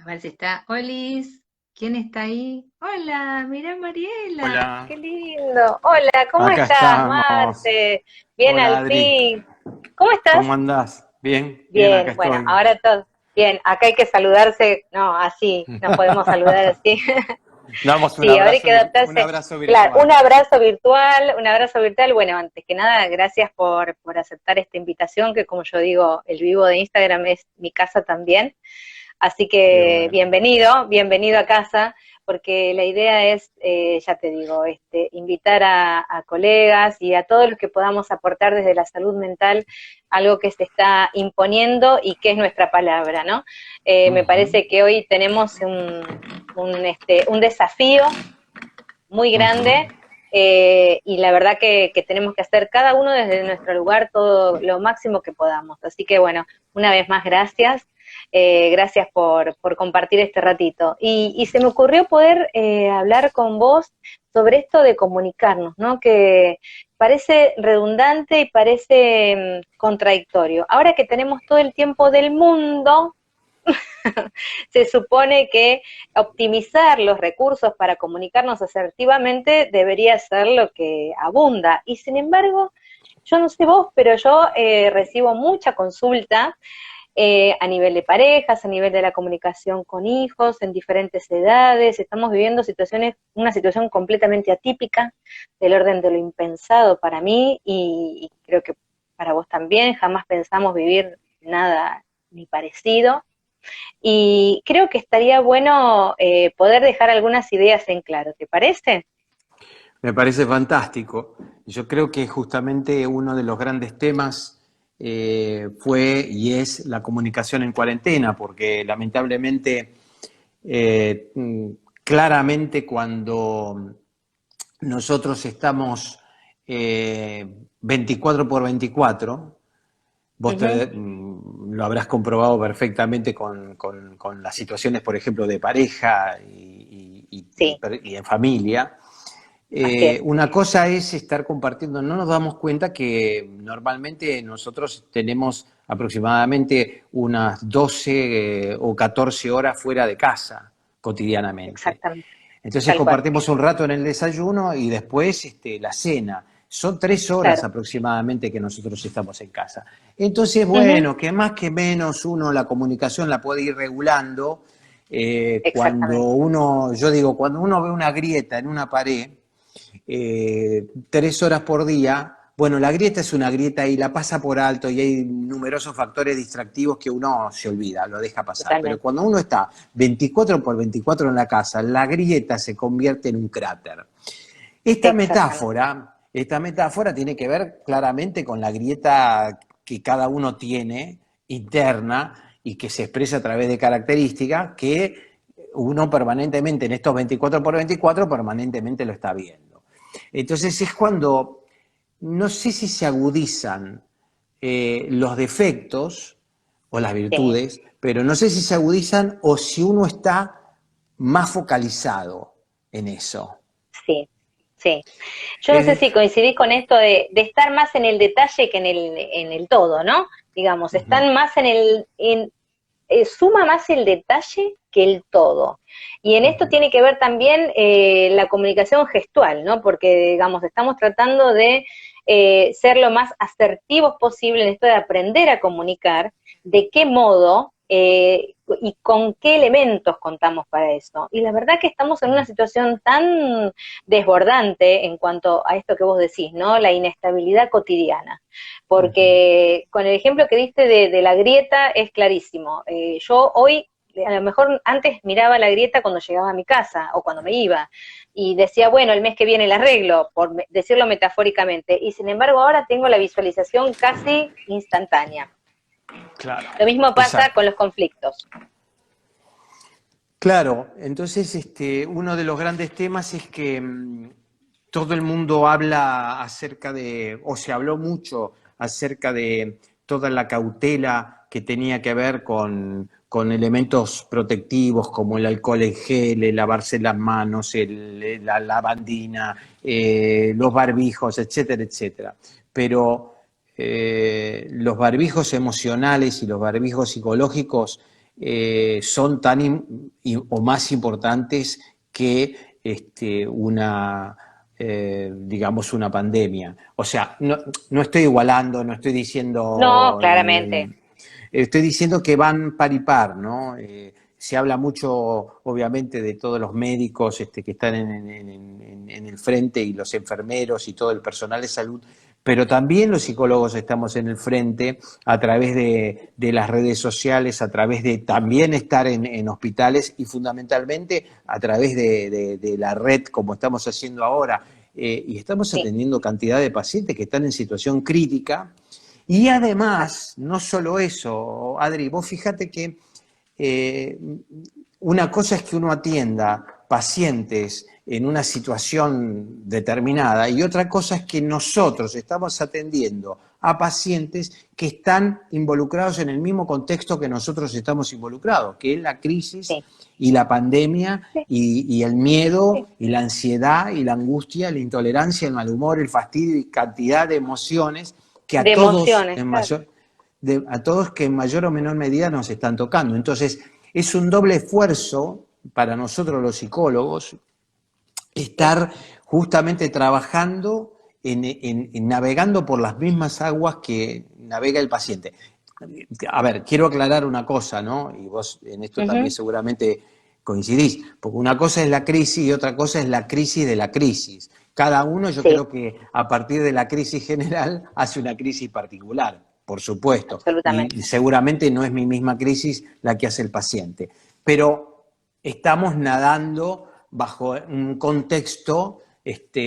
A ver si está. Olis, ¿quién está ahí? Hola, mirá Mariela, qué Hola, lindo. Hola, ¿cómo acá estás, estamos. Marce? Bien, Hola al Adri, fin. ¿Cómo estás? ¿cómo andás? Bien, bien, acá Bien, bueno, estoy. ahora todo. Bien, acá hay que saludarse, no, así, nos podemos saludar así. Damos Sí, ahora hay que un adaptarse. abrazo Claro, virtual. un abrazo virtual. Bueno, antes que nada, gracias por aceptar esta invitación, que como yo digo, el vivo de Instagram es mi casa también. Así Qué que bueno. bienvenido, bienvenido a casa, porque la idea es, ya te digo, invitar a colegas y a todos los que podamos aportar desde la salud mental algo que se está imponiendo y que es nuestra palabra, ¿no? Me Ujú, parece que hoy tenemos un desafío muy ujú. grande, y la verdad que tenemos que hacer cada uno desde nuestro lugar todo lo máximo que podamos. Así que bueno, una vez más gracias. Gracias por compartir este ratito. Y se me ocurrió poder hablar con vos sobre esto de comunicarnos, ¿no? Que parece redundante y parece contradictorio. Ahora que tenemos todo el tiempo del mundo, se supone que optimizar los recursos para comunicarnos asertivamente debería ser lo que abunda. Y sin embargo, yo no sé vos, pero yo recibo mucha consulta a nivel de parejas, a nivel de la comunicación con hijos, en diferentes edades. Estamos viviendo una situación completamente atípica, del orden de lo impensado para mí y creo que para vos también. Jamás pensamos vivir nada ni parecido. Y creo que estaría bueno poder dejar algunas ideas en claro, ¿te parece? Me parece fantástico. Yo creo que justamente uno de los grandes temas fue y es la comunicación en cuarentena, porque lamentablemente, eh, mm, claramente cuando nosotros estamos 24 por 24. Ujú. Lo habrás comprobado perfectamente con las situaciones, por ejemplo, de pareja Sí, y en familia. así es. Una cosa es estar compartiendo, no nos damos cuenta que normalmente nosotros tenemos aproximadamente unas 12 o 14 horas fuera de casa cotidianamente. Exactamente, Entonces tal cual. compartimos un rato en el desayuno y después la cena. Son 3 horas Claro. aproximadamente que nosotros estamos en casa. Entonces, Ujú. bueno, que más que menos uno la comunicación la puede ir regulando. Cuando Exactamente. uno, yo digo, cuando uno ve una grieta en una pared, 3 horas por día, bueno, la grieta es una grieta y la pasa por alto y hay numerosos factores distractivos que uno se olvida, lo deja pasar. Pero Totalmente. cuando uno está 24 por 24 en la casa, la grieta se convierte en un cráter. Esta Exactamente. metáfora, esta metáfora tiene que ver claramente con la grieta que cada uno tiene interna y que se expresa a través de características que uno permanentemente en estos 24 por 24 permanentemente lo está viendo. Entonces es cuando, no sé si se agudizan los defectos o las Sí, virtudes, pero no sé si se agudizan o si uno está más focalizado en eso. sí, sí. Yo no sé Es, si coincidís con esto de estar más en el detalle que en el todo, ¿no? Digamos, están más suma más el detalle que el todo. Y en esto tiene que ver también la comunicación gestual, ¿no? Porque, digamos, estamos tratando de ser lo más asertivos posible en esto de aprender a comunicar, de qué modo y con qué elementos contamos para eso. Y la verdad que estamos en una situación tan desbordante en cuanto a esto que vos decís, ¿no? La inestabilidad cotidiana, porque con el ejemplo que diste de la grieta es clarísimo. Yo hoy, a lo mejor antes miraba la grieta cuando llegaba a mi casa o cuando me iba y decía, bueno, el mes que viene la arreglo, por decirlo metafóricamente, y sin embargo ahora tengo la visualización casi instantánea. claro, Lo mismo pasa exacto. con los conflictos. Claro, entonces uno de los grandes temas es que todo el mundo habla acerca de, o se habló mucho acerca de toda la cautela que tenía que ver con elementos protectivos como el alcohol en gel, el lavarse las manos, la lavandina, los barbijos, etcétera, etcétera. Pero los barbijos emocionales y los barbijos psicológicos son tan o más importantes que digamos, una pandemia. O sea, no estoy igualando, no estoy No, diciendo... claramente. Estoy diciendo que van par y par, ¿no? Se habla mucho, obviamente, de todos los médicos que están en el frente y los enfermeros y todo el personal de salud, pero también los psicólogos estamos en el frente a través de las redes sociales, a través de también estar en hospitales y fundamentalmente a través de la red, como estamos haciendo ahora. Y estamos Sí, atendiendo cantidad de pacientes que están en situación crítica. Y además, no solo eso, Adri, vos fíjate que eh, una cosa es que uno atienda pacientes en una situación determinada y otra cosa es que nosotros estamos atendiendo a pacientes que están involucrados en el mismo contexto que nosotros estamos involucrados, que es la crisis sí, y la pandemia sí, y el miedo sí. y la ansiedad y la angustia, la intolerancia, el mal humor, el fastidio y cantidad de emociones que a De todos emociones, claro. a todos que en mayor o menor medida nos están tocando. Entonces, es un doble esfuerzo para nosotros los psicólogos Sí. estar justamente trabajando en navegando por las mismas aguas que navega el paciente. A ver, quiero aclarar una cosa, ¿no? Y vos en esto también Ujú. seguramente coincidís, porque una cosa es la crisis y otra cosa es la crisis de la crisis. Cada uno yo Sí, creo que a partir de la crisis general hace una crisis particular, por supuesto, y absolutamente. seguramente no es mi misma crisis la que hace el paciente, pero estamos nadando bajo un contexto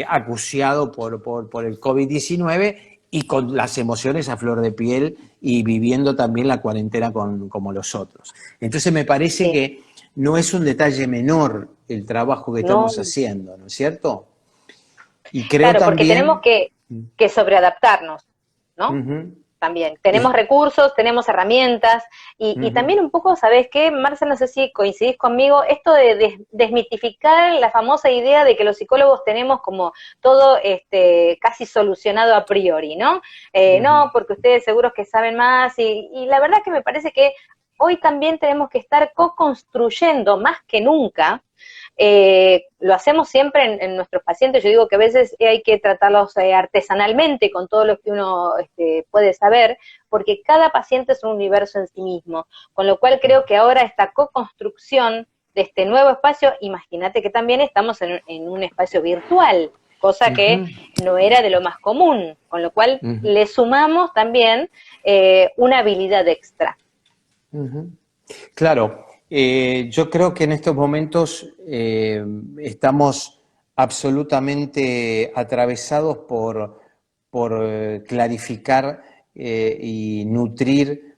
acuciado por el COVID-19 y con las emociones a flor de piel y viviendo también la cuarentena como los otros. Entonces me parece Sí. que no es un detalle menor el trabajo que No, estamos haciendo, ¿no es cierto? Y creo claro, porque tenemos también... que sobreadaptarnos, ¿no? Uh-huh, También. Tenemos recursos, tenemos herramientas y uh-huh, también un poco, ¿sabés qué, Marcel? No sé si coincidís conmigo, esto de desmitificar la famosa idea de que los psicólogos tenemos como todo casi solucionado a priori, ¿no? uh-huh, No, porque ustedes seguros que saben más y la verdad que me parece que hoy también tenemos que estar co-construyendo más que nunca. Lo hacemos siempre en nuestros pacientes. Yo digo que a veces hay que tratarlos artesanalmente con todo lo que uno puede saber, porque cada paciente es un universo en sí mismo. Con lo cual creo que ahora esta co-construcción de este nuevo espacio, imagínate que también estamos en un espacio virtual, cosa que uh-huh, no era de lo más común, con lo cual uh-huh, le sumamos también una habilidad extra. uh-huh. Claro, yo creo que en estos momentos estamos absolutamente atravesados por clarificar y nutrir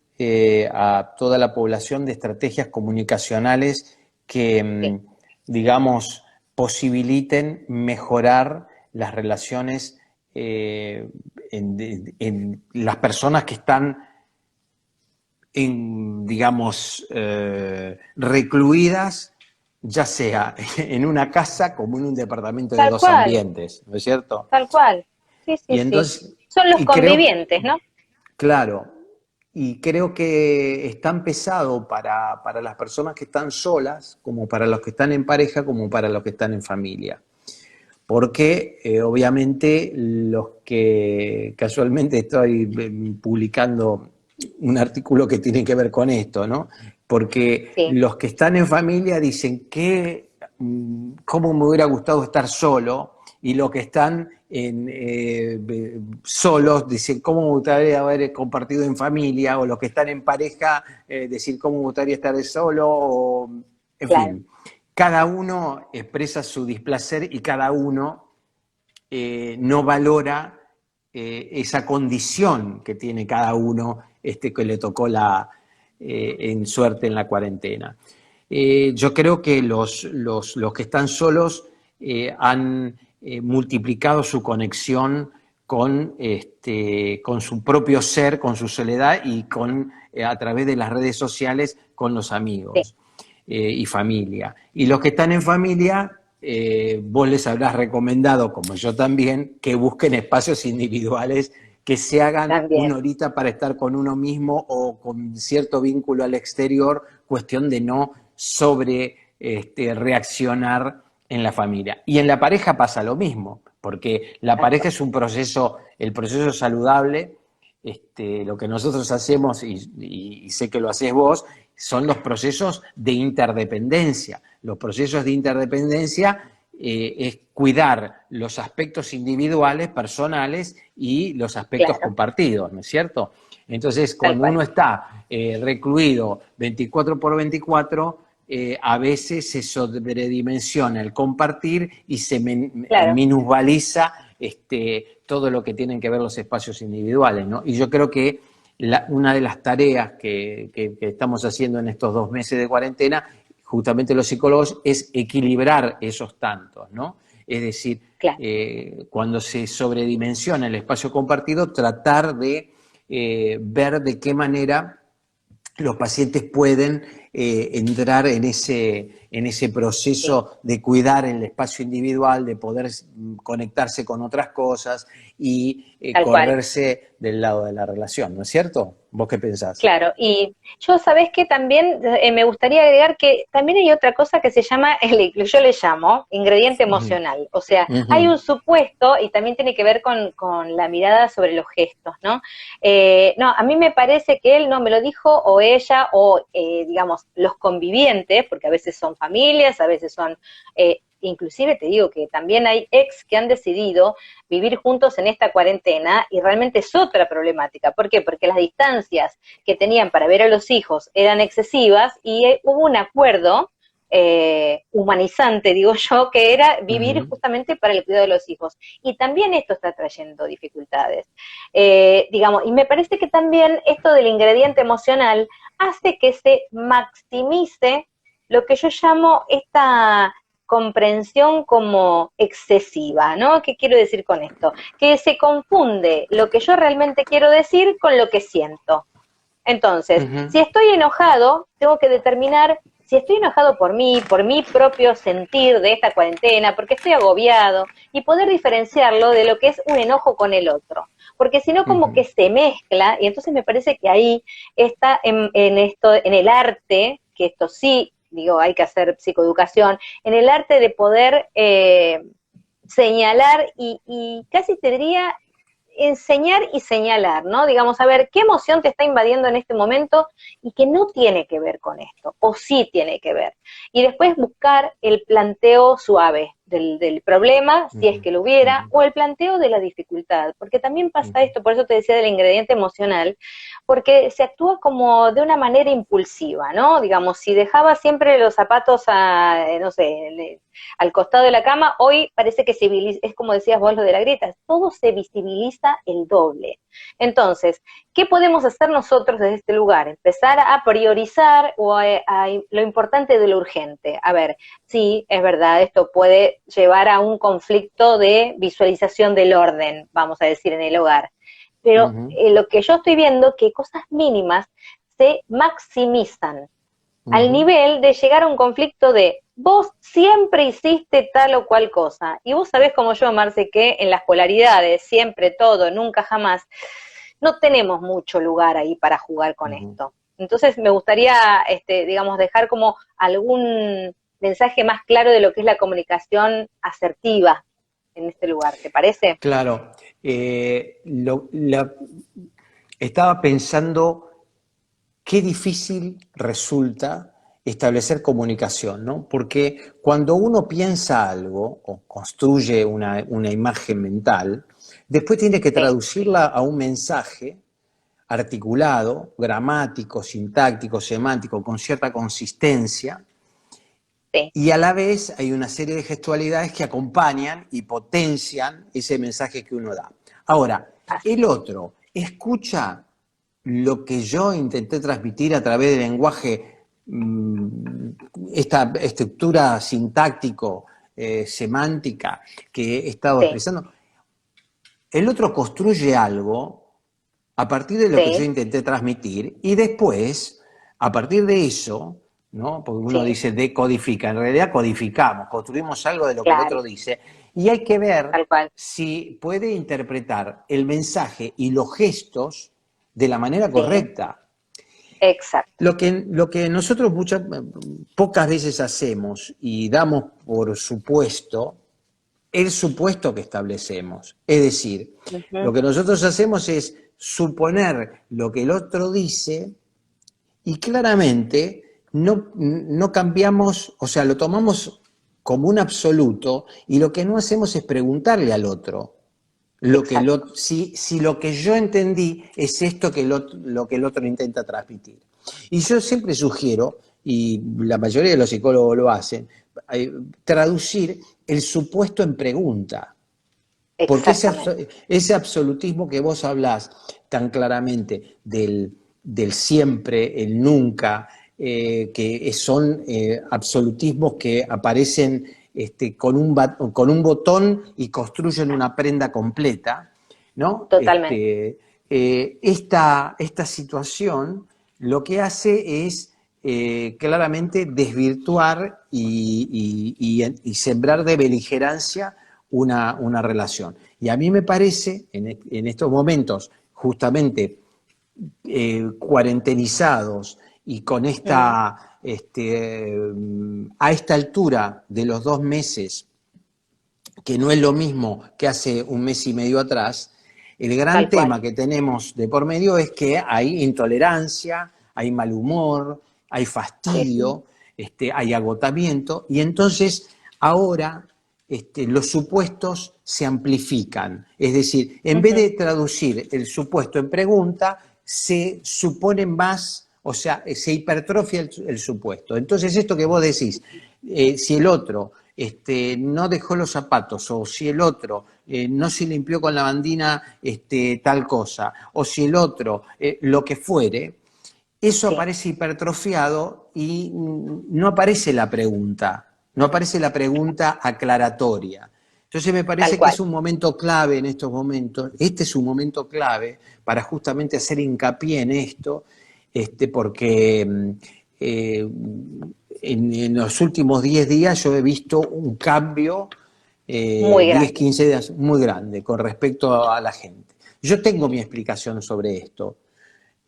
a toda la población de estrategias comunicacionales que, Sí, digamos, posibiliten mejorar las relaciones en las personas que están digamos, recluidas, ya sea en una casa como en un departamento de tal dos cual, ambientes, ¿no es cierto? tal cual. Sí, sí, Y sí. entonces, Son los y creo que, convivientes, ¿no? claro, y creo que es tan pesado para las personas que están solas, como para los que están en pareja, como para los que están en familia. Porque obviamente los que casualmente estoy publicando un artículo que tiene que ver con esto, ¿no? Porque Sí, los que están en familia dicen que cómo me hubiera gustado estar solo, y los que están solos dicen cómo me gustaría haber compartido en familia, o los que están en pareja decir cómo me gustaría estar solo, o, en claro. fin, cada uno expresa su displacer y cada uno no valora esa condición que tiene cada uno que le tocó en suerte en la cuarentena. Yo creo que los que están solos han multiplicado su conexión con su propio ser, con su soledad y a través de las redes sociales con los Sí, amigos y familia. Y los que están en familia, vos les habrás recomendado, como yo también, que busquen espacios individuales que se hagan también, una horita para estar con uno mismo o con cierto vínculo al exterior, cuestión de no reaccionar en la familia. Y en la pareja pasa lo mismo, porque la tal pareja cual. es un proceso, el proceso saludable, lo que nosotros hacemos, y sé que lo haces vos, son los procesos de interdependencia. Los procesos de interdependencia es cuidar los aspectos individuales, personales y los aspectos Claro, compartidos, ¿no es cierto? Entonces, tal cuando cual. uno está recluido 24 por 24, a veces se sobredimensiona el compartir y se Claro, minusvaliza todo lo que tienen que ver los espacios individuales, ¿no? Y yo creo que una de las tareas que estamos haciendo en estos 2 meses de cuarentena, justamente los psicólogos, es equilibrar esos tantos, ¿no? Es decir, claro. cuando se sobredimensiona el espacio compartido, tratar de ver de qué manera los pacientes pueden entrar en ese Sí, proceso de cuidar el espacio individual, de poder conectarse con otras cosas y tal cual. correrse del lado de la relación, ¿no es cierto? ¿Vos qué pensás? Claro, y yo sabés que también me gustaría agregar que también hay otra cosa que se llama, yo le llamo ingrediente Ujú, emocional. O sea, hay ujú, un supuesto y también tiene que ver con la mirada sobre los gestos, ¿no? No, a mí me parece que él no me lo dijo o ella o, digamos, los convivientes, porque a veces son familias, a veces son... inclusive te digo que también hay ex que han decidido vivir juntos en esta cuarentena y realmente es otra problemática. ¿Por qué? Porque las distancias que tenían para ver a los hijos eran excesivas y hubo un acuerdo humanizante, digo yo, que era vivir ujú, justamente para el cuidado de los hijos. Y también esto está trayendo dificultades. Digamos, y me parece que también esto del ingrediente emocional hace que se maximice lo que yo llamo esta comprensión como excesiva, ¿no? ¿Qué quiero decir con esto? Que se confunde lo que yo realmente quiero decir con lo que siento. Entonces, ujú, si estoy enojado, tengo que determinar si estoy enojado por mi propio sentir de esta cuarentena, porque estoy agobiado, y poder diferenciarlo de lo que es un enojo con el otro. Porque si no, como ujú, que se mezcla, y entonces me parece que ahí está esto, en el arte, que esto sí, digo, hay que hacer psicoeducación, en el arte de poder señalar y casi te diría enseñar y señalar, ¿no? Digamos, a ver, ¿qué emoción te está invadiendo en este momento y que no tiene que ver con esto? O sí tiene que ver. Y después buscar el planteo suave del problema, si es ujú, que lo hubiera, ujú, o el planteo de la dificultad. Porque también pasa ujú, esto, por eso te decía del ingrediente emocional, porque se actúa como de una manera impulsiva, ¿no? Digamos, si dejaba siempre los zapatos no sé, al costado de la cama, hoy parece que es como decías vos lo de la grieta, todo se visibiliza el doble. Entonces, ¿qué podemos hacer nosotros desde este lugar? Empezar a priorizar lo importante de lo urgente. A ver, sí, es verdad, esto puede llevar a un conflicto de visualización del orden, vamos a decir, en el hogar. Pero ujú, lo que yo estoy viendo es que cosas mínimas se maximizan al ujú. nivel de llegar a un conflicto de vos siempre hiciste tal o cual cosa. Y vos sabés como yo, Marce, que en las polaridades, siempre todo, nunca jamás, no tenemos mucho lugar ahí para jugar con Ujú. esto. Entonces me gustaría, digamos, dejar como algún mensaje más claro de lo que es la comunicación asertiva en este lugar, ¿te parece? Claro, estaba pensando qué difícil resulta establecer comunicación, ¿no? Porque cuando uno piensa algo o construye una imagen mental, después tiene que Sí, traducirla a un mensaje articulado, gramático, sintáctico, semántico, con cierta consistencia, sí, y a la vez hay una serie de gestualidades que acompañan y potencian ese mensaje que uno da. Ahora, así, el otro escucha lo que yo intenté transmitir a través del lenguaje, esta estructura sintáctico, semántica que he estado sí, expresando. El otro construye algo a partir de lo que yo sí, intenté transmitir y después, a partir de eso, ¿no? Porque uno sí, dice decodifica, en realidad codificamos, construimos algo de lo que el otro claro, dice Y hay que ver tal cual. si puede interpretar el mensaje y los gestos de la manera Sí, correcta. exacto. Lo que nosotros pocas veces hacemos y damos por supuesto el supuesto que establecemos. Es decir, lo Ujú. que nosotros hacemos es suponer lo que el otro dice y claramente no cambiamos, o sea, lo tomamos como un absoluto y lo que no hacemos es preguntarle al otro Exacto. si lo que yo entendí es esto lo que el otro intenta transmitir. Y yo siempre sugiero, y la mayoría de los psicólogos lo hacen, traducir el supuesto en pregunta. Porque Exactamente. ese absolutismo que vos hablás tan claramente del siempre, el nunca, que son absolutismos que aparecen con un botón y construyen una prenda completa, ¿no? Totalmente. Esta situación lo que hace es claramente desvirtuar y sembrar de beligerancia una relación. Y a mí me parece, en estos momentos, justamente cuarentenizados y con Mm, a esta altura de los 2 meses, que no es lo mismo que hace un mes y medio atrás, el gran tal cual. tema que tenemos de por medio es que hay intolerancia, hay mal humor, hay Sí. fastidio, hay agotamiento, y entonces ahora los supuestos se amplifican. Es decir, en vez Ujú. de traducir el supuesto en pregunta, se supone más, o sea, se hipertrofia el supuesto. Entonces, esto que vos decís, si el otro no dejó los zapatos, o si el otro no se limpió con la bandina tal cosa, o si el otro lo que fuere, eso Sí, aparece hipertrofiado y no aparece la pregunta, no aparece la pregunta aclaratoria. Entonces me tal parece que cual. es un momento clave en estos momentos, este es un momento clave para justamente hacer hincapié en esto, porque en los últimos 10 días yo he visto un cambio, Muy 10, grande. 15 días, muy grande con respecto a la gente. Yo tengo mi explicación sobre esto.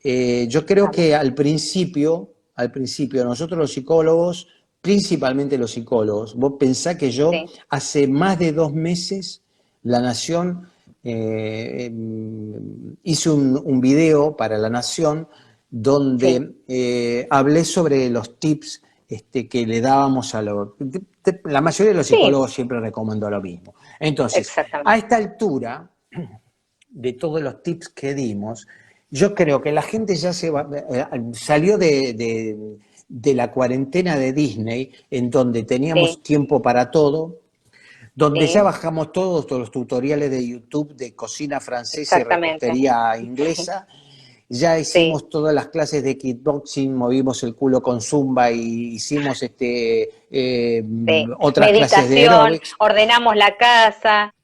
Yo creo A ver. que al principio nosotros los psicólogos, principalmente los psicólogos, vos pensás que yo Sí, hace más de 2 meses La Nación, hice un video para La Nación sí, donde hablé sobre los tips que le dábamos a los... La mayoría de los sí, psicólogos siempre recomendó lo mismo. Entonces, a exactamente. esta altura de todos los tips que dimos, yo creo que la gente ya salió de la cuarentena de Disney, en donde Sí, teníamos tiempo para todo, donde ya sí, bajamos todos los tutoriales de YouTube de cocina francesa y exactamente. repostería Sí, inglesa, ya sí, hicimos todas las clases de kickboxing, movimos el culo con zumba y hicimos sí. otras clases de Meditación, aeróbics, ordenamos la casa.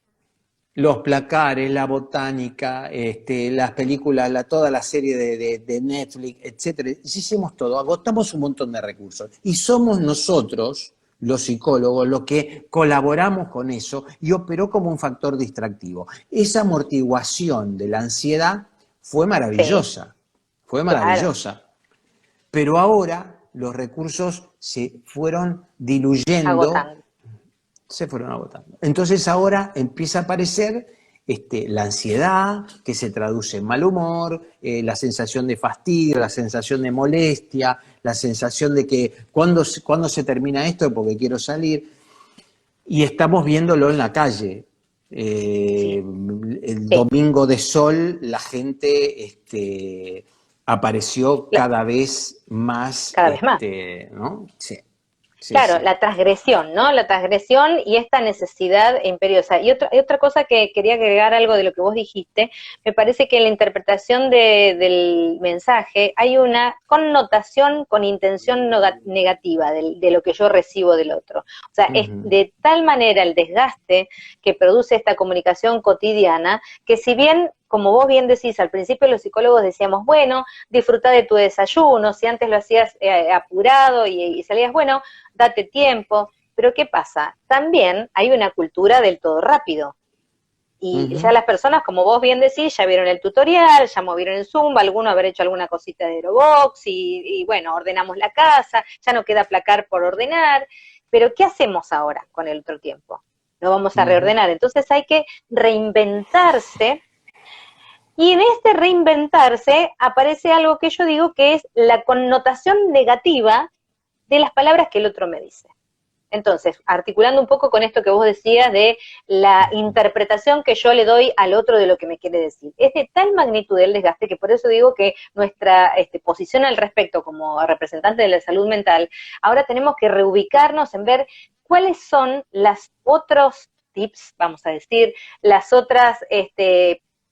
los placares, la botánica, las películas, toda la serie de Netflix, etcétera. Hicimos todo, agotamos un montón de recursos. Y somos nosotros, los psicólogos, los que colaboramos con eso y operó como un factor distractivo. Esa amortiguación de la ansiedad fue Sí, maravillosa, fue claro, maravillosa. Pero ahora los recursos se fueron diluyendo, agotando. se fueron agotando. Entonces ahora empieza a aparecer la ansiedad, que se traduce en mal humor, la sensación de fastidio, la sensación de molestia, la sensación de que cuando se termina esto porque quiero salir, y estamos viéndolo en la calle. Sí, El sí. domingo de sol la gente apareció La- cada vez más, cada vez más. ¿no? Sí, sí, Claro, sí. la transgresión, ¿no? La transgresión y esta necesidad imperiosa. Y otra cosa que quería agregar algo de lo que vos dijiste, me parece que en la interpretación del mensaje hay una connotación con intención negativa de lo que yo recibo del otro. O sea, es Ujú. de tal manera el desgaste que produce esta comunicación cotidiana que si bien, como vos bien decís, al principio los psicólogos decíamos, bueno, disfruta de tu desayuno, si antes lo hacías apurado y salías, bueno, date tiempo. Pero ¿qué pasa? También hay una cultura del todo rápido. Y ya las personas, como vos bien decís, ya vieron el tutorial, ya movieron el Zumba, alguno haber hecho alguna cosita de Aerobox y bueno, ordenamos la casa, ya no queda placar por ordenar. Pero ¿qué hacemos ahora con el otro tiempo? Lo vamos a reordenar. Entonces hay que reinventarse. Y en este reinventarse aparece algo que yo digo que es la connotación negativa de las palabras que el otro me dice. Entonces, articulando un poco con esto que vos decías de la interpretación que yo le doy al otro de lo que me quiere decir. Es de tal magnitud el desgaste que por eso digo que nuestra posición al respecto como representante de la salud mental, ahora tenemos que reubicarnos en ver cuáles son las otros tips, vamos a decir, las otras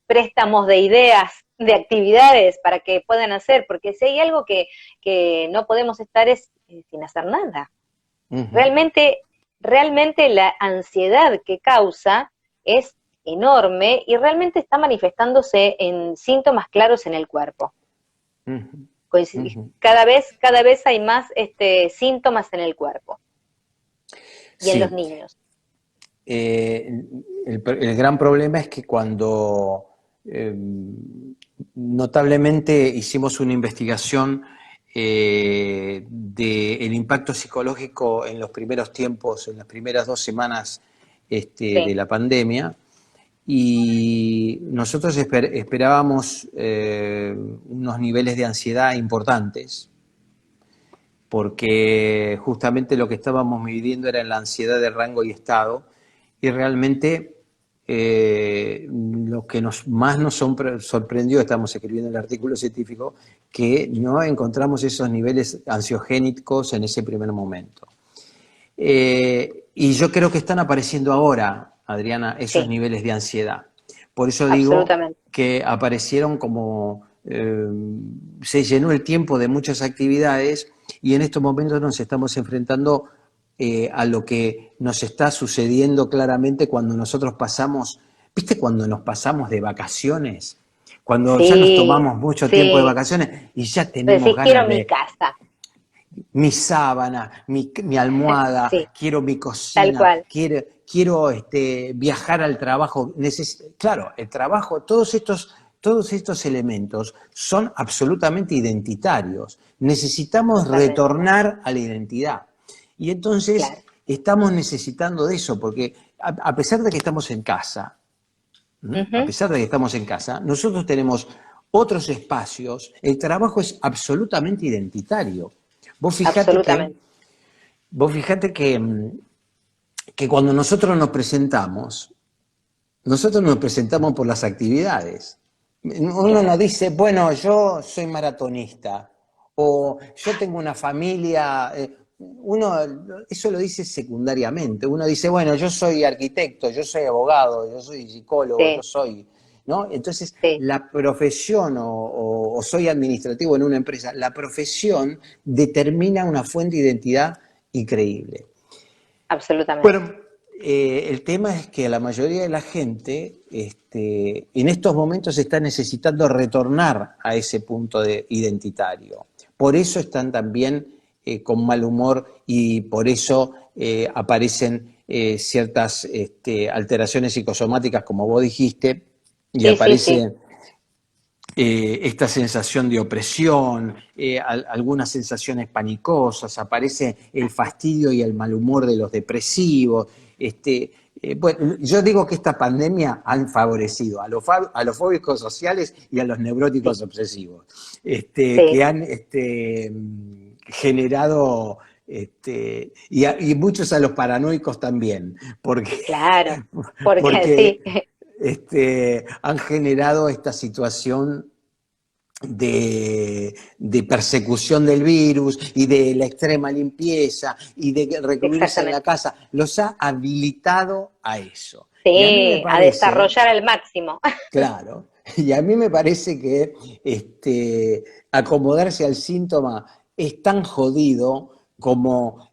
préstamos de ideas, de actividades para que puedan hacer, porque si hay algo que no podemos estar es sin hacer nada. Realmente la ansiedad que causa es enorme y realmente está manifestándose en síntomas claros en el cuerpo. Cada vez hay más síntomas en el cuerpo y en los niños. El gran problema es que cuando notablemente hicimos una investigación del impacto psicológico en los primeros tiempos, en las primeras 2 semanas de la pandemia, y nosotros esperábamos unos niveles de ansiedad importantes, porque justamente lo que estábamos midiendo era la ansiedad de rango y estado, y realmente lo que más nos sorprendió, estamos escribiendo el artículo científico, que no encontramos esos niveles ansiogénicos en ese primer momento. Y yo creo que están apareciendo ahora, Adriana, esos niveles de ansiedad. Por eso digo que aparecieron como se llenó el tiempo de muchas actividades y en estos momentos nos estamos enfrentando a lo que nos está sucediendo claramente cuando nosotros pasamos, ¿viste cuando nos pasamos de vacaciones? Cuando ya nos tomamos mucho tiempo de vacaciones y ya tenemos ganas quiero mi casa. Mi sábana, mi almohada, quiero mi cocina, tal cual. quiero viajar al trabajo. Claro, el trabajo, todos estos elementos son absolutamente identitarios. Necesitamos retornar a la identidad. Y entonces estamos necesitando de eso, porque a pesar de que estamos en casa, nosotros tenemos otros espacios, el trabajo es absolutamente identitario. Vos fijate que cuando nosotros nos presentamos por las actividades. Uno no dice, bueno, yo soy maratonista, o yo tengo una familia, eso lo dice secundariamente. Uno dice, bueno, yo soy arquitecto, yo soy abogado, yo soy psicólogo, yo soy... ¿no? Entonces, la profesión, o soy administrativo en una empresa, la profesión determina una fuente de identidad increíble. Absolutamente. Bueno, el tema es que la mayoría de la gente en estos momentos está necesitando retornar a ese punto identitario. Por eso están también con mal humor y por eso aparecen ciertas alteraciones psicosomáticas, como vos dijiste, y aparece esta sensación de opresión, algunas sensaciones panicosas, aparece el fastidio y el mal humor de los depresivos. Bueno, yo digo que esta pandemia han favorecido a los fóbicos sociales y a los neuróticos obsesivos, que han generado... y muchos a los paranoicos también, porque han generado esta situación de persecución del virus y de la extrema limpieza y de recluirse en la casa, los ha habilitado a eso. Sí, a desarrollar al máximo. Claro, y a mí me parece que acomodarse al síntoma es tan jodido como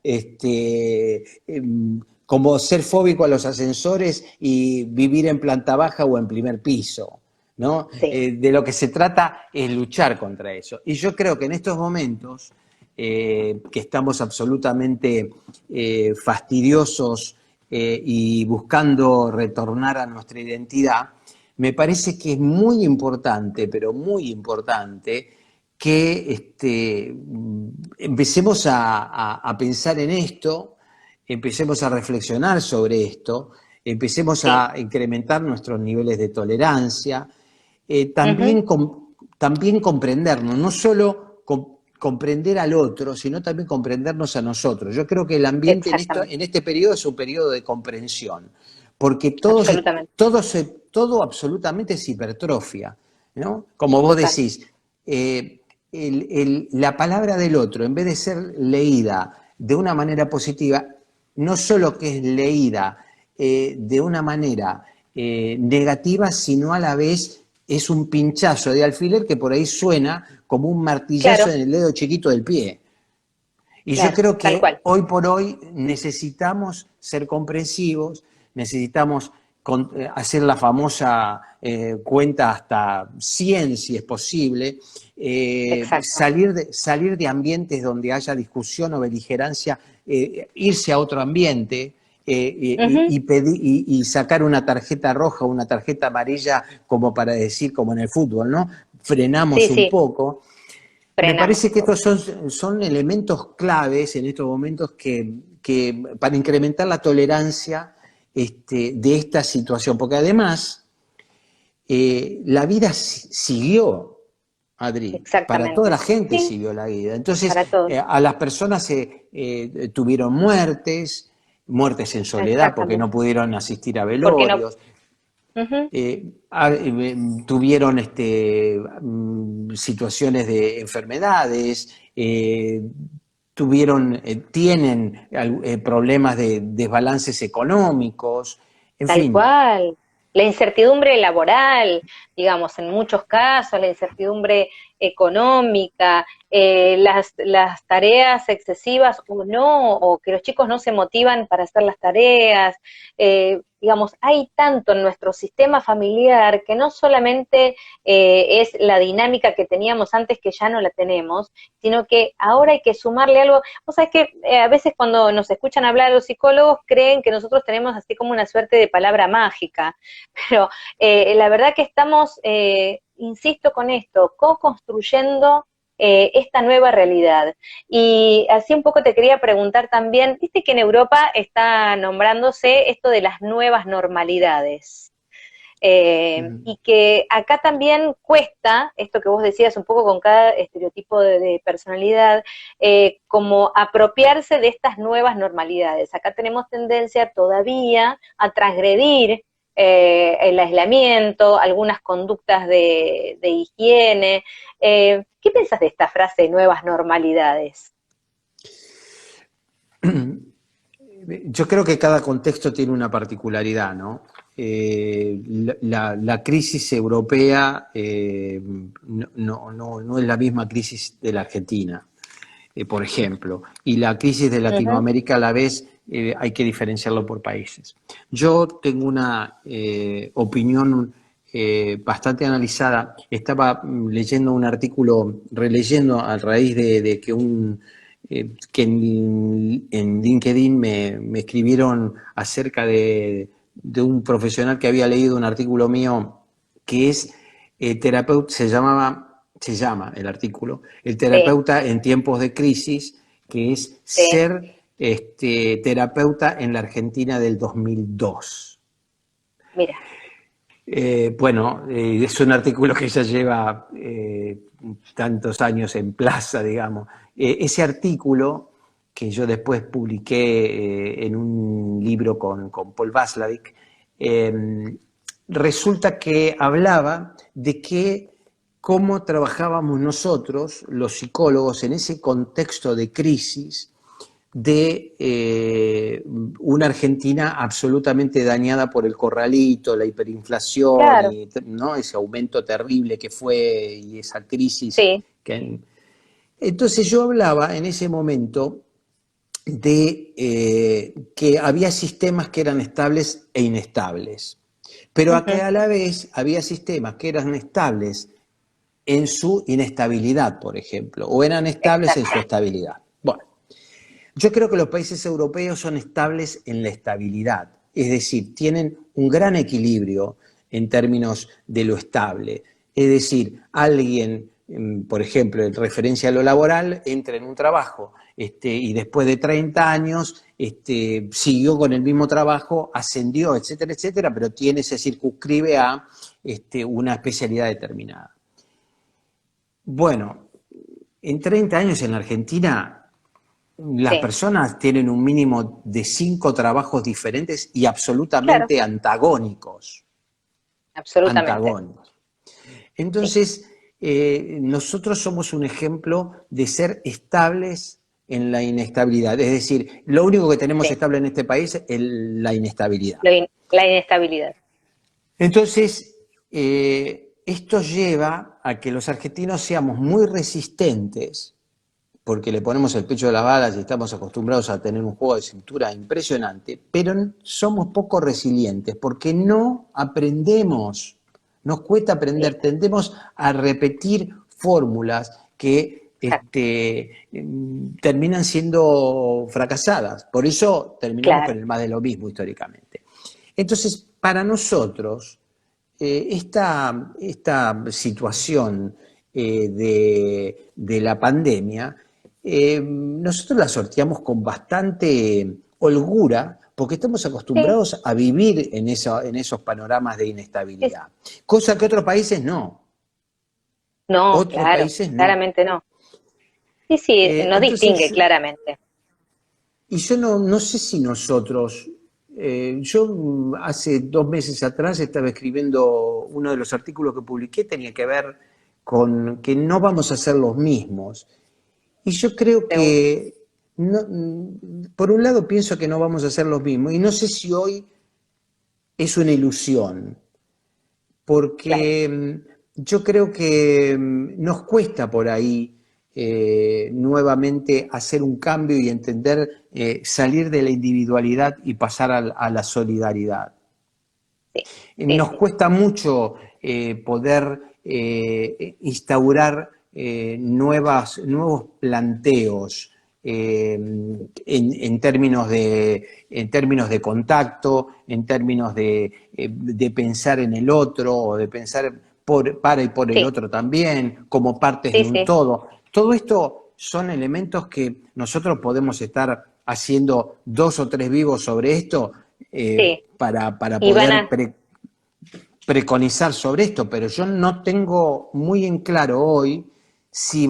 como ser fóbico a los ascensores y vivir en planta baja o en primer piso, ¿no? De lo que se trata es luchar contra eso. Y yo creo que en estos momentos que estamos absolutamente fastidiosos y buscando retornar a nuestra identidad, me parece que es muy importante, pero muy importante, que empecemos a pensar en esto, empecemos a reflexionar sobre esto, empecemos Sí. a incrementar nuestros niveles de tolerancia, Ujú. también comprendernos, no solo comprender al otro, sino también comprendernos a nosotros. Yo creo que el ambiente Exactamente, en este periodo es un periodo de comprensión, porque absolutamente, todo absolutamente es hipertrofia, ¿no? Como vos total. decís, la palabra del otro, en vez de ser leída de una manera positiva, no solo que es leída de una manera negativa, sino a la vez es un pinchazo de alfiler que por ahí suena como un martillazo Claro, en el dedo chiquito del pie. Y yo claro, creo tal que cual. hoy por hoy necesitamos ser comprensivos, necesitamos hacer la famosa cuenta hasta 100 si es posible, Exacto. salir de ambientes donde haya discusión o beligerancia, irse a otro ambiente, Ujú. y sacar una tarjeta roja o una tarjeta amarilla como para decir, como en el fútbol, ¿no? Sí, Frenamos un sí, poco. Me frenamos parece un que poco. estos son elementos claves en estos momentos que para incrementar la tolerancia de esta situación, porque además la vida siguió, Adri, para toda la Exactamente. gente Sí, siguió la vida. Entonces, para todos. a las personas tuvieron muertes en soledad porque no Exactamente. pudieron asistir a ¿Por qué no? velorios, Ujú. tuvieron situaciones de enfermedades, tienen problemas de desbalances económicos, en Tal fin. cual. La incertidumbre laboral, digamos, en muchos casos, la incertidumbre económica, las tareas excesivas o no, o que los chicos no se motivan para hacer las tareas. Digamos, hay tanto en nuestro sistema familiar que no solamente es la dinámica que teníamos antes que ya no la tenemos, sino que ahora hay que sumarle algo. O sea, es que a veces cuando nos escuchan hablar los psicólogos creen que nosotros tenemos así como una suerte de palabra mágica, pero la verdad que estamos, insisto con esto, co-construyendo esta nueva realidad. Y así un poco te quería preguntar también, viste que en Europa está nombrándose esto de las nuevas normalidades. Y que acá también cuesta, esto que vos decías un poco con cada estereotipo de personalidad, como apropiarse de estas nuevas normalidades. Acá tenemos tendencia todavía a transgredir el aislamiento, algunas conductas de higiene. ¿Qué piensas de esta frase nuevas normalidades? Yo creo que cada contexto tiene una particularidad, ¿no? La crisis europea no es la misma crisis de la Argentina, por ejemplo, y la crisis de Uh -huh. Latinoamérica a la vez hay que diferenciarlo por países. Yo tengo una opinión bastante analizada. Estaba leyendo un artículo, releyendo a raíz de que en LinkedIn me escribieron acerca de un profesional que había leído un artículo mío que es terapeuta, se llama el artículo, el Sí, terapeuta en tiempos de crisis, que es sí, ser terapeuta en la Argentina del 2002. mira, Bueno, es un artículo que ya lleva tantos años en plaza, digamos. Ese artículo, que yo después publiqué en un libro con Paul Vaslavic, resulta que hablaba de que cómo trabajábamos nosotros, los psicólogos, en ese contexto de crisis, de una Argentina absolutamente dañada por el corralito, la hiperinflación claro, y, ¿no?, ese aumento terrible que fue y esa crisis. sí, Entonces yo hablaba en ese momento de que había sistemas que eran estables e inestables, pero uh acá -huh. a la vez había sistemas que eran estables en su inestabilidad, por ejemplo, o eran estables en su estabilidad. Bueno, yo creo que los países europeos son estables en la estabilidad, es decir, tienen un gran equilibrio en términos de lo estable. Es decir, alguien, por ejemplo, en referencia a lo laboral, entra en un trabajo y después de 30 años siguió con el mismo trabajo, ascendió, etcétera, etcétera, pero se circunscribe a una especialidad determinada. Bueno, en 30 años en la Argentina, las personas tienen un mínimo de 5 trabajos diferentes y absolutamente antagónicos. Absolutamente. Antagónicos. Entonces, nosotros somos un ejemplo de ser estables en la inestabilidad. Es decir, lo único que tenemos estable en este país es la inestabilidad. La inestabilidad. Entonces, esto lleva a que los argentinos seamos muy resistentes, porque le ponemos el pecho de las balas y estamos acostumbrados a tener un juego de cintura impresionante, pero somos poco resilientes porque no aprendemos, nos cuesta aprender, tendemos a repetir fórmulas que terminan siendo fracasadas, por eso terminamos con el más de lo mismo históricamente. Entonces, para nosotros, esta situación de la pandemia, nosotros la sorteamos con bastante holgura, porque estamos acostumbrados a vivir en esos panoramas de inestabilidad, cosa que otros países no. No, Otros países no. claramente no. Sí, nos distingue claramente. Y yo no sé si nosotros, yo hace 2 meses atrás estaba escribiendo uno de los artículos que publiqué, tenía que ver con que no vamos a ser los mismos. Y yo creo que, por un lado pienso que no vamos a ser los mismos, y no sé si hoy es una ilusión, porque yo creo que nos cuesta por ahí nuevamente hacer un cambio y entender, salir de la individualidad y pasar a la solidaridad. Nos cuesta mucho poder instaurar nuevos planteos en términos de contacto, en términos de pensar en el otro o de pensar para y por el otro también, como partes de un todo. Todo esto son elementos que nosotros podemos estar haciendo 2 o 3 vivos sobre esto para poder preconizar sobre esto, pero yo no tengo muy en claro hoy si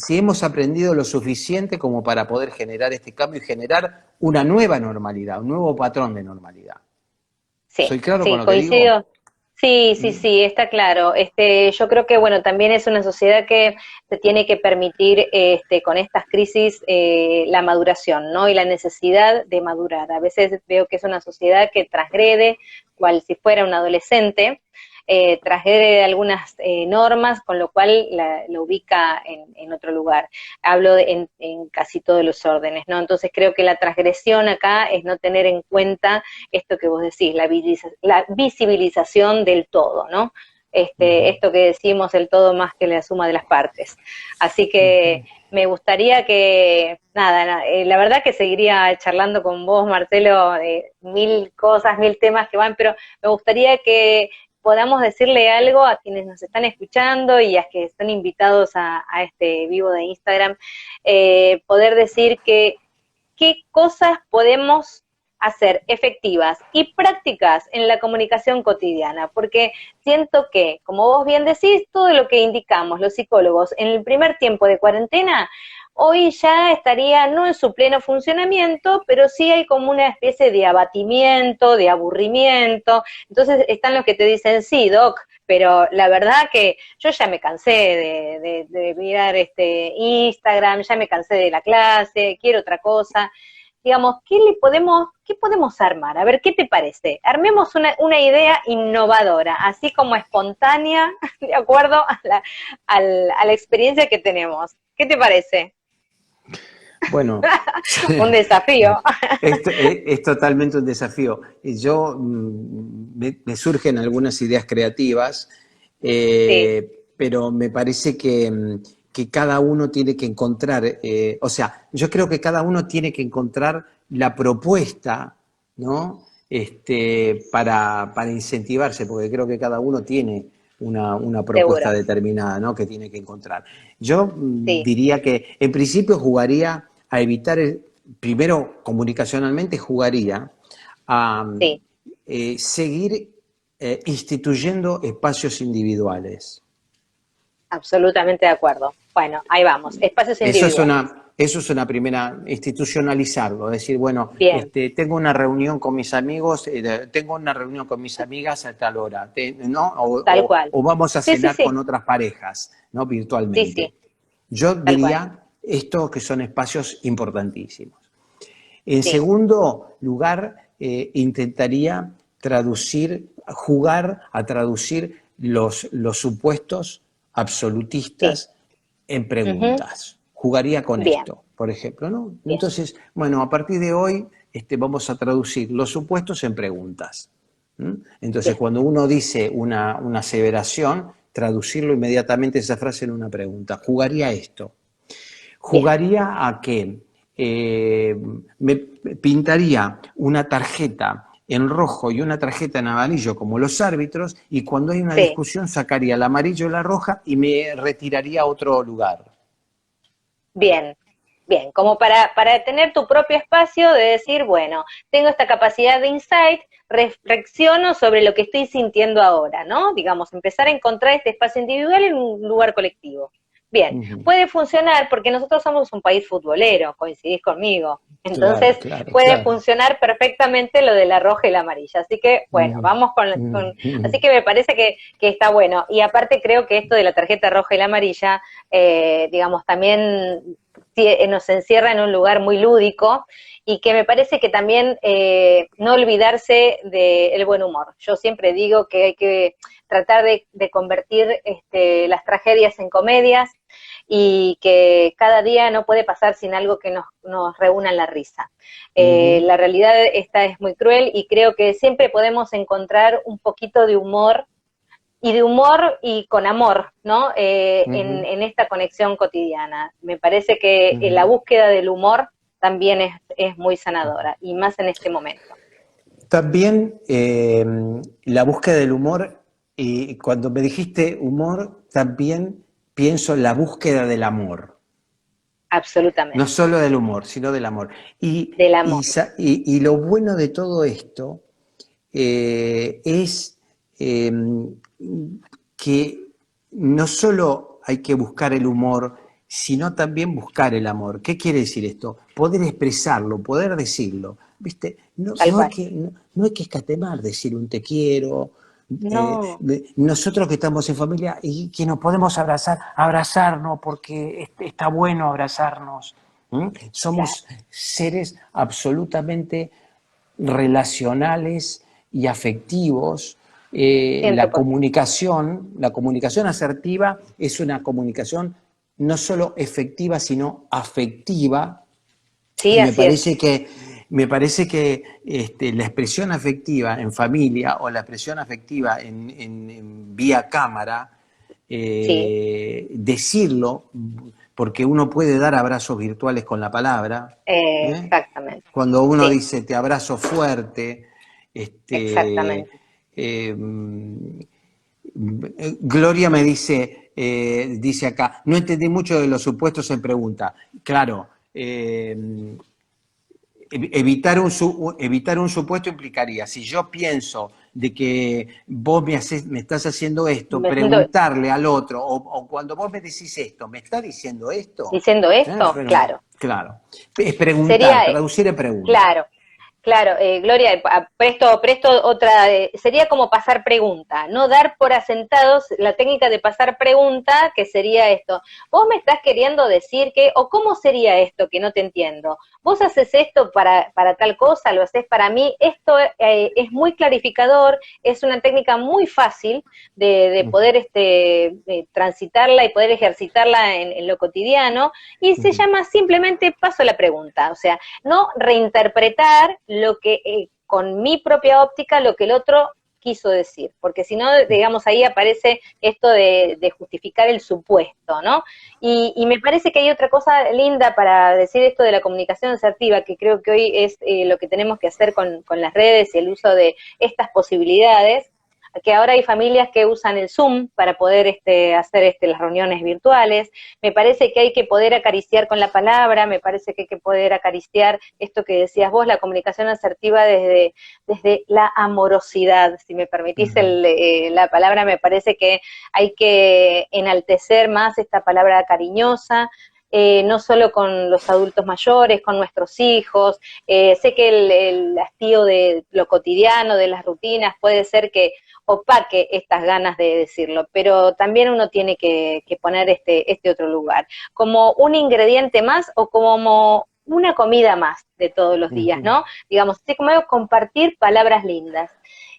hemos aprendido lo suficiente como para poder generar este cambio y generar una nueva normalidad, un nuevo patrón de normalidad. ¿Soy claro con lo que digo? Sí, está claro. Yo creo que, bueno, también es una sociedad que se tiene que permitir, con estas crisis, la maduración, ¿no? Y la necesidad de madurar. A veces veo que es una sociedad que transgrede, cual si fuera un adolescente, transgrede algunas normas, con lo cual la ubica en otro lugar. Hablo en casi todos los órdenes, ¿no? Entonces creo que la transgresión acá es no tener en cuenta esto que vos decís, la visibilización del todo, ¿no? Esto que decimos, el todo más que la suma de las partes. Así que me gustaría que, la verdad que seguiría charlando con vos, Marcelo, 1000 cosas, 1000 temas que van, pero me gustaría que podamos decirle algo a quienes nos están escuchando y a que están invitados a este vivo de Instagram, poder decir que qué cosas podemos hacer efectivas y prácticas en la comunicación cotidiana, porque siento que, como vos bien decís, todo lo que indicamos los psicólogos en el primer tiempo de cuarentena, hoy ya estaría no en su pleno funcionamiento, pero sí hay como una especie de abatimiento, de aburrimiento. Entonces están los que te dicen, sí, doc, pero la verdad que yo ya me cansé de mirar Instagram, ya me cansé de la clase, quiero otra cosa. Digamos, ¿qué podemos armar? A ver, ¿qué te parece? Armemos una idea innovadora, así como espontánea, de acuerdo a la experiencia que tenemos. ¿Qué te parece? Bueno, un desafío. Es totalmente un desafío. Me surgen algunas ideas creativas, pero me parece que cada uno tiene que encontrar, o sea, yo creo que cada uno tiene que encontrar la propuesta, ¿no? Para incentivarse, porque creo que cada uno tiene una propuesta seguro, determinada, ¿no? Que tiene que encontrar. Yo sí, diría que en principio jugaría a evitar, primero comunicacionalmente jugaría a sí, seguir instituyendo espacios individuales. absolutamente de acuerdo. Bueno, ahí vamos, espacios individuales. Eso es una primera, institucionalizarlo, decir, bueno, Bien, tengo una reunión con mis amigos, tengo una reunión con mis amigas a tal hora, ¿no? tal cual. O vamos a Sí, sí, cenar con sí, otras parejas, ¿no? sí, sí, Virtualmente. Yo tal cual. diría esto que son espacios importantísimos. En Sí, segundo lugar, intentaría jugar a traducir los supuestos sí. absolutistas en Ujú. preguntas. Jugaría con Bien, esto, por ejemplo, ¿no? bien, Entonces, bueno, a partir de hoy vamos a traducir los supuestos en preguntas. ¿Mm? Entonces, bien, cuando uno dice una aseveración, traducirlo inmediatamente esa frase en una pregunta. Jugaría esto. bien. Jugaría a que me pintaría una tarjeta en rojo y una tarjeta en amarillo como los árbitros, y cuando hay una Sí, discusión sacaría el amarillo y la roja y me retiraría a otro lugar. bien, bien. Como para tener tu propio espacio de decir, bueno, tengo esta capacidad de insight, reflexiono sobre lo que estoy sintiendo ahora, ¿no? Digamos, empezar a encontrar este espacio individual en un lugar colectivo. Bien, Uh -huh. puede funcionar porque nosotros somos un país futbolero, coincidís conmigo. Claro, Entonces, claro, puede claro. funcionar perfectamente lo de la roja y la amarilla. Así que, Uh bueno, vamos -huh. así que me parece que está bueno. Y aparte creo que esto de la tarjeta roja y la amarilla, digamos, también nos encierra en un lugar muy lúdico y que me parece que también no olvidarse del buen humor. Yo siempre digo que hay que tratar de convertir las tragedias en comedias y que cada día no puede pasar sin algo que nos reúna en la risa. Uh -huh. La realidad esta es muy cruel y creo que siempre podemos encontrar un poquito de humor y de humor y con amor, ¿no? Uh -huh. En esta conexión cotidiana. Me parece que Uh la -huh. búsqueda del humor también es muy sanadora, y más en este momento. También la búsqueda del humor, y cuando me dijiste humor, también pienso en la búsqueda del amor. No Absolutamente. solo del humor, sino del amor. Del amor. Y lo bueno de todo esto es eh, que no solo hay que buscar el humor, sino también buscar el amor. ¿Qué quiere decir esto? Poder expresarlo, poder decirlo. ¿Viste? Tal cual. No hay que escatimar decir un te quiero. No, Nosotros que estamos en familia y que nos podemos abrazarnos porque está bueno abrazarnos. ¿Mm? claro. Somos seres absolutamente relacionales y afectivos. 100%. La comunicación asertiva es una comunicación no solo efectiva, sino afectiva, Sí, y así es. me parece que la expresión afectiva en familia o la expresión afectiva en vía cámara, Sí, decirlo, porque uno puede dar abrazos virtuales con la palabra, ¿eh? exactamente. Cuando uno Sí, dice te abrazo fuerte, exactamente. eh, Gloria me dice acá, no entendí mucho de los supuestos en pregunta. Claro, evitar un supuesto implicaría, si yo pienso de que vos me estás haciendo esto, Me siento preguntarle al otro, o cuando vos me decís esto, ¿me está diciendo esto? diciendo esto, claro. Claro, es preguntar, Sería, traducir en pregunta. claro, claro, Gloria, presto otra, sería como pasar pregunta, no dar por asentados la técnica de pasar pregunta, que sería esto. Vos me estás queriendo decir que, o cómo sería esto que no te entiendo. Vos haces esto para tal cosa, lo haces para mí. Esto es muy clarificador, es una técnica muy fácil de poder transitarla y poder ejercitarla en lo cotidiano, y se llama simplemente paso a la pregunta. O sea, no reinterpretar lo que con mi propia óptica lo que el otro quiso decir, porque si no, digamos, ahí aparece esto de justificar el supuesto, ¿no? Y me parece que hay otra cosa linda para decir esto de la comunicación asertiva, que creo que hoy es lo que tenemos que hacer con las redes y el uso de estas posibilidades, que ahora hay familias que usan el Zoom para poder hacer las reuniones virtuales. Me parece que hay que poder acariciar con la palabra, me parece que hay que poder acariciar esto que decías vos, la comunicación asertiva desde la amorosidad, si me permitís la palabra. Me parece que hay que enaltecer más esta palabra cariñosa, no solo con los adultos mayores, con nuestros hijos. Sé que el hastío de lo cotidiano, de las rutinas, puede ser que opaque estas ganas de decirlo, pero también uno tiene que poner este otro lugar, como un ingrediente más o como una comida más de todos los días, ¿no? Digamos, así como compartir palabras lindas.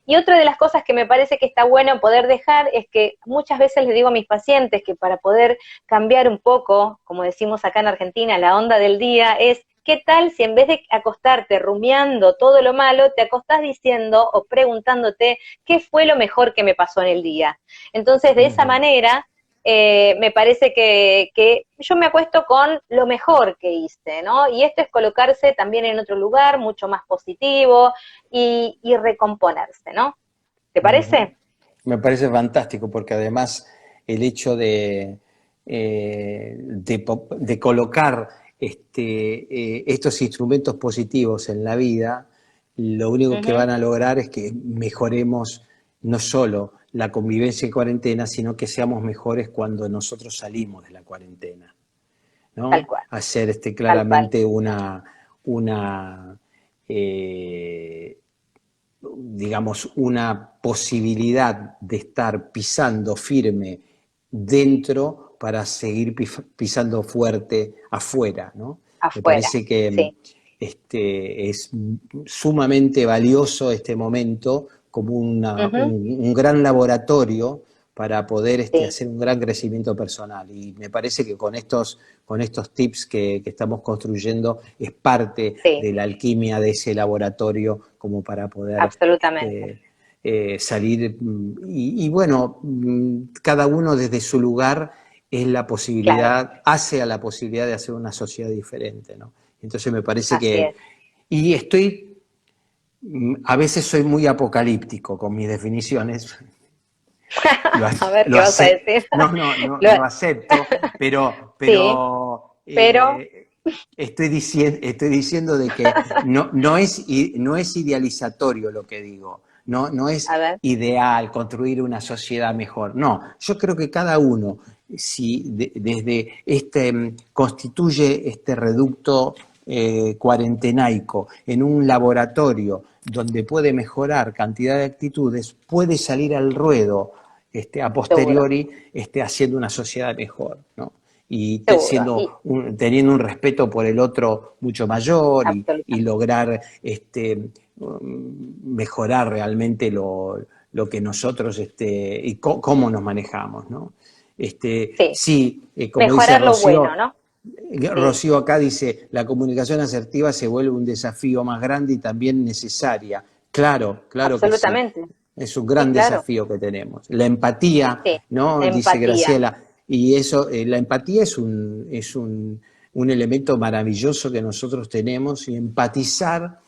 Y otra de las cosas que me parece que está bueno poder dejar es que muchas veces les digo a mis pacientes que para poder cambiar un poco, como decimos acá en Argentina, la onda del día es, ¿qué tal si en vez de acostarte rumiando todo lo malo, te acostás diciendo o preguntándote qué fue lo mejor que me pasó en el día? Entonces, de esa manera, me parece que yo me acuesto con lo mejor que hice, ¿no? Y esto es colocarse también en otro lugar, mucho más positivo y recomponerse, ¿no? ¿Te parece? Me parece fantástico porque además el hecho de colocar estos instrumentos positivos en la vida, lo único que van a lograr es que mejoremos no solo la convivencia en cuarentena, sino que seamos mejores cuando nosotros salimos de la cuarentena, Tal ¿no? cual, Hacer tal cual. claramente una digamos, una posibilidad de estar pisando firme dentro para seguir pisando fuerte afuera, ¿no? Me Afuera, parece que sí. es sumamente valioso este momento como un gran laboratorio para poder Sí, hacer un gran crecimiento personal. Y me parece que con estos tips que estamos construyendo es parte sí, de la alquimia de ese laboratorio como para poder absolutamente. salir. Y bueno, cada uno desde su lugar es la Claro, posibilidad, hace a la posibilidad de hacer una sociedad diferente, ¿no? Entonces me parece así que, es. y a veces soy muy apocalíptico con mis definiciones, A ver lo qué vas a decir. Lo- lo acepto, sí, pero pero estoy diciendo de que no es idealizatorio lo que digo, no es a ver, ideal construir una sociedad mejor. No, yo creo que cada uno, si desde constituye este reducto cuarentenaico en un laboratorio donde puede mejorar cantidad de actitudes, puede salir al ruedo a seguro, posteriori haciendo una sociedad mejor, ¿no? Y seguro, y teniendo un respeto por el otro mucho mayor y absolutamente. lograr mejorar realmente lo que nosotros y cómo nos manejamos, ¿no? Sí, Sí, como dice mejorar lo bueno, ¿no? Sí, Rocío acá dice, la comunicación asertiva se vuelve un desafío más grande y también necesaria. Claro, claro que sí. absolutamente. Es un Sí, gran claro. desafío que tenemos. La empatía, Sí, ¿no? Dice empatía. Graciela. Y eso, la empatía un elemento maravilloso que nosotros tenemos y empatizar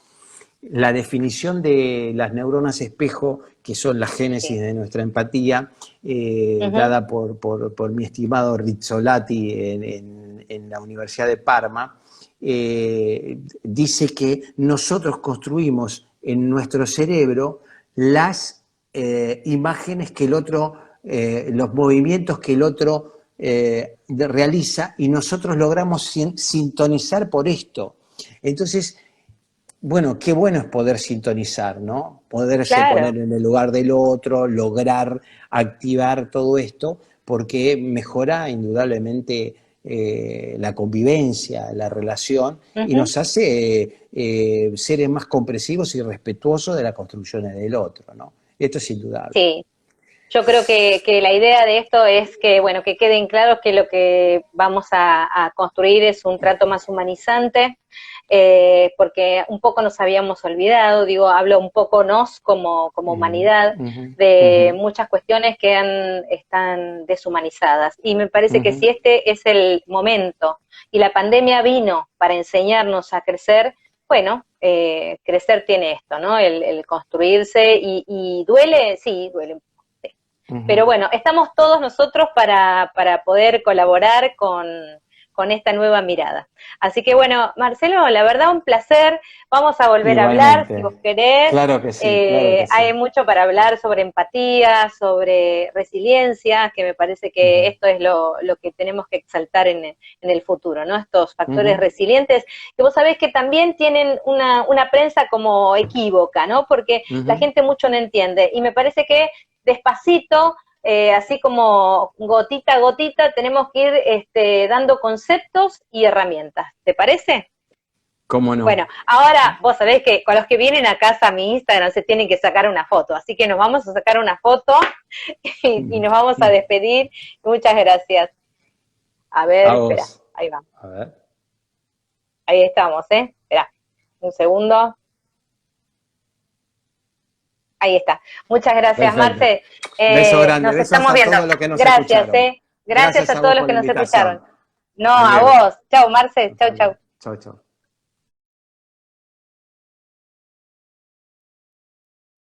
la definición de las neuronas espejo, que son la génesis Sí. de nuestra empatía, Ujú. dada por mi estimado Rizzolatti en la Universidad de Parma, dice que nosotros construimos en nuestro cerebro las imágenes que el otro, los movimientos que el otro realiza y nosotros logramos sintonizar por esto. Entonces, bueno, qué bueno es poder sintonizar, ¿no? Poderse Claro, poner en el lugar del otro, lograr activar todo esto, porque mejora indudablemente la convivencia, la relación, y ujú. nos hace seres más comprensivos y respetuosos de las construcciones del otro, ¿no? Esto es indudable. Sí. Yo creo que la idea de esto es que, bueno, que queden claros que lo que vamos a construir es un trato más humanizante, porque un poco nos habíamos olvidado, digo, hablo un poco nos como humanidad, de muchas cuestiones que están deshumanizadas. Y me parece que si este es el momento, y la pandemia vino para enseñarnos a crecer, bueno, crecer tiene esto, ¿no? El construirse, y duele, sí, duele. Pero bueno, estamos todos nosotros para poder colaborar con esta nueva mirada. Así que bueno, Marcelo, la verdad un placer, vamos a volver a hablar, si vos querés. Claro que sí, claro que sí. Hay mucho para hablar sobre empatía, sobre resiliencia, que me parece que esto es lo que tenemos que exaltar en el futuro, ¿no? Estos factores resilientes, que vos sabés que también tienen una prensa como equívoca, ¿no? Porque la gente mucho no entiende, y me parece que despacito, así como gotita a gotita, tenemos que ir dando conceptos y herramientas. ¿Te parece? ¿Cómo no? Bueno, ahora vos sabés que con los que vienen a casa a mi Instagram se tienen que sacar una foto, así que nos vamos a sacar una foto y nos vamos a despedir. Muchas gracias. A ver, espera, ahí va. A ver. Ahí estamos, Espera, un segundo. Ahí está. Muchas gracias, Perfecto. Marce. Beso grande. Nos Besos estamos a viendo. todos los que nos Gracias, escucharon. Gracias a todos los que nos escucharon. No, Hasta a luego. vos. Chau, Marce. Chau, chau. Chau, chau.